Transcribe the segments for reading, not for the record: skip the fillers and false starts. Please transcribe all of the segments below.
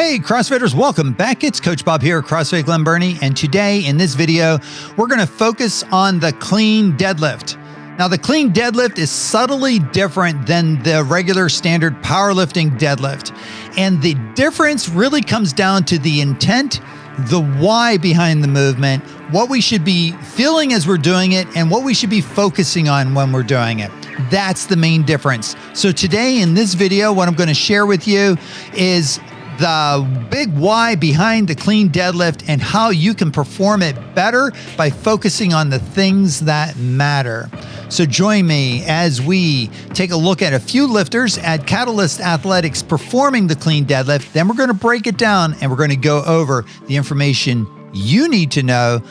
Hey CrossFitters, welcome back. It's Coach Bob here at CrossFit Glen Burnie, and today in this video, we're going to focus on the clean deadlift. Now the clean deadlift is subtly different than the regular standard powerlifting deadlift. And the difference really comes down to the intent, the why behind the movement, what we should be feeling as we're doing it, and what we should be focusing on when we're doing it. That's the main difference. So today in this video, what I'm going to share with you is the big why behind the clean deadlift and how you can perform it better by focusing on the things that matter. So join me as we take a look at a few lifters at Catalyst Athletics performing the clean deadlift. Then we're going to break it down and we're going to go over the information you need to know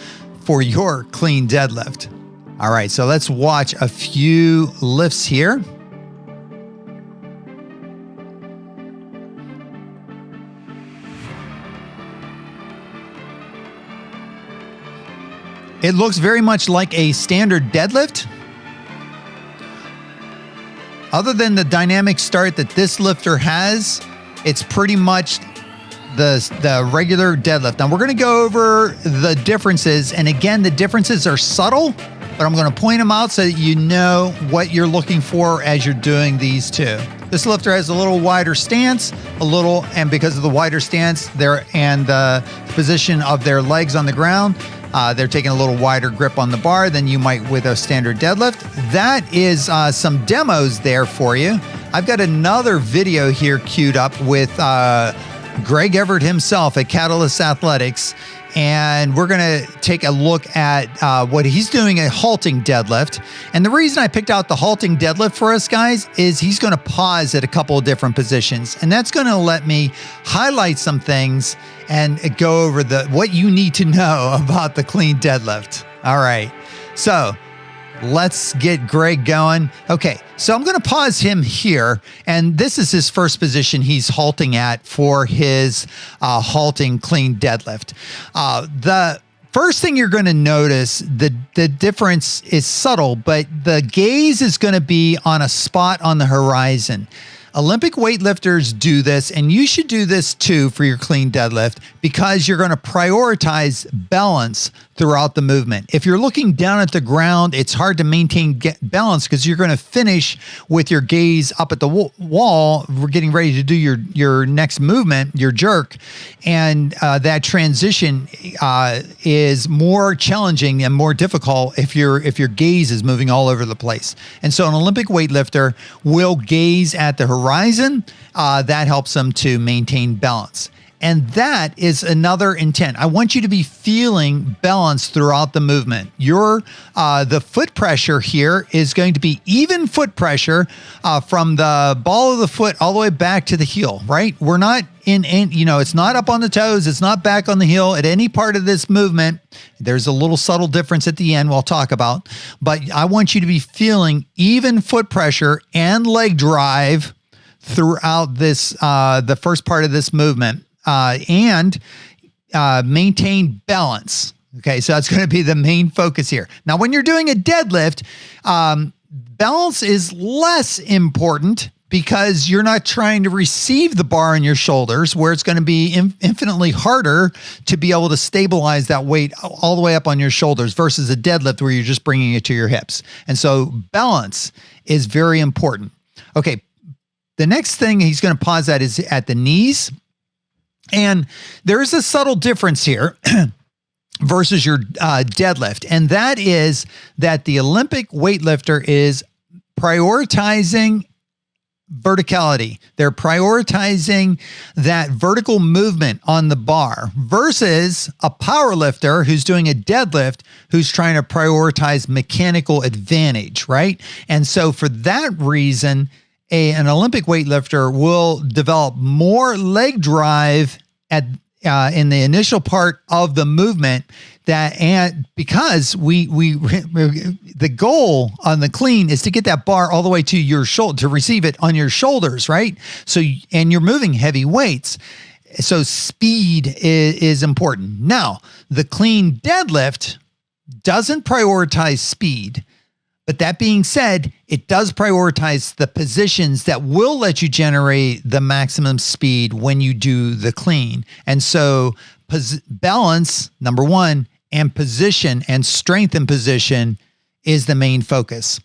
for your clean deadlift. All right, so let's watch a few lifts here. It looks very much like a standard deadlift. Other than the dynamic start that this lifter has, it's pretty much the regular deadlift. Now we're going to go over the differences. And again, the differences are subtle, but I'm going to point them out so that you know what you're looking for as you're doing these two. This lifter has a little wider stance, and because of the wider stance and the position of their legs on the ground, they're taking a little wider grip on the bar than you might with a standard deadlift. That is some demos there for you. I've got another video here queued up with Greg Everett himself at Catalyst Athletics, and we're going to take a look at what he's doing a halting deadlift. And the reason I picked out the halting deadlift for us guys is he's going to pause at a couple of different positions, and that's going to let me highlight some things and go over what you need to know about the clean deadlift. All right, so let's get Greg going. Okay, so I'm going to pause him here, and this is his first position he's halting at for his halting clean deadlift. The first thing you're going to notice, the difference is subtle, but the gaze is going to be on a spot on the horizon. Olympic weightlifters do this, and you should do this too for your clean deadlift because you're going to prioritize balance throughout the movement. If you're looking down at the ground, it's hard to maintain balance because you're going to finish with your gaze up at the wall. We're getting ready to do your next movement, your jerk, and that transition is more challenging and more difficult if your gaze is moving all over the place. And so an Olympic weightlifter will gaze at the horizon. That helps them to maintain balance. And that is another intent. I want you to be feeling balance throughout the movement. The foot pressure here is going to be even foot pressure from the ball of the foot all the way back to the heel, right? We're not it's not up on the toes. It's not back on the heel at any part of this movement. There's a little subtle difference at the end we'll talk about, but I want you to be feeling even foot pressure and leg drive throughout this, the first part of this movement. And maintain balance. Okay, so that's going to be the main focus here. Now, when you're doing a deadlift, balance is less important because you're not trying to receive the bar on your shoulders, where it's going to be infinitely harder to be able to stabilize that weight all the way up on your shoulders versus a deadlift where you're just bringing it to your hips. And so balance is very important. Okay, the next thing he's going to pause at is at the knees. And there is a subtle difference here versus your deadlift. And that is that the Olympic weightlifter is prioritizing verticality. They're prioritizing that vertical movement on the bar versus a power lifter who's doing a deadlift who's trying to prioritize mechanical advantage, right? And so for that reason, an Olympic weightlifter will develop more leg drive in the initial part of the movement because the goal on the clean is to get that bar all the way to your shoulder, to receive it on your shoulders, right? So, and you're moving heavy weights. So speed is important. Now, the clean deadlift doesn't prioritize speed, But that being said, it does prioritize the positions that will let you generate the maximum speed when you do the clean. And so balance, number one, and position and strength in position is the main focus.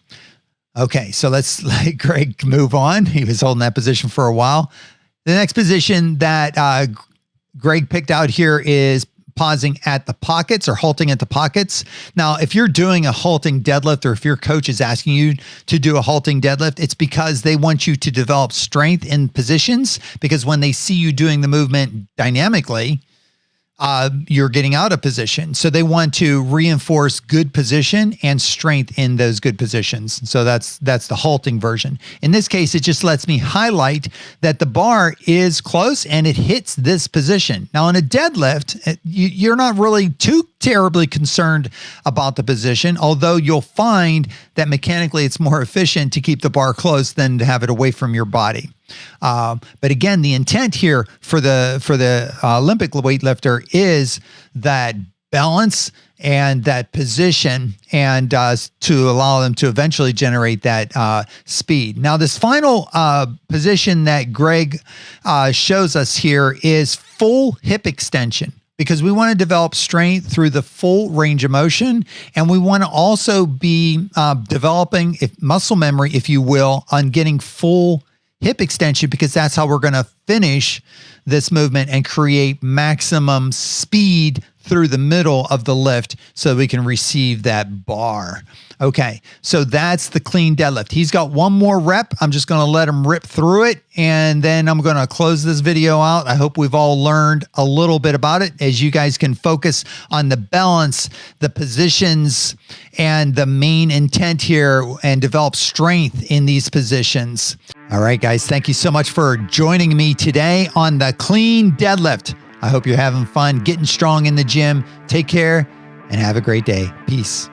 Okay, so let's let Greg move on. He was holding that position for a while. The next position that Greg picked out here is pausing at the pockets or halting at the pockets. Now, if you're doing a halting deadlift, or if your coach is asking you to do a halting deadlift, it's because they want you to develop strength in positions, because when they see you doing the movement dynamically, you're getting out of position. So they want to reinforce good position and strength in those good positions. So that's the halting version. In this case, it just lets me highlight that the bar is close and it hits this position. Now in a deadlift, you're not really too terribly concerned about the position, although you'll find that mechanically it's more efficient to keep the bar close than to have it away from your body. But again, the intent here for the Olympic weightlifter is that balance and that position, and to allow them to eventually generate that speed. Now, this final position that Greg shows us here is full hip extension, because we want to develop strength through the full range of motion. And we want to also be developing muscle memory, if you will, on getting full hip extension, because that's how we're going to finish this movement and create maximum speed through the middle of the lift so we can receive that bar. Okay, so that's the clean deadlift. He's got one more rep. I'm just going to let him rip through it, and then I'm going to close this video out. I hope we've all learned a little bit about it, as you guys can focus on the balance, the positions, and the main intent here, and develop strength in these positions. All right, guys, thank you so much for joining me today on the clean deadlift. I hope you're having fun, getting strong in the gym. Take care and have a great day. Peace.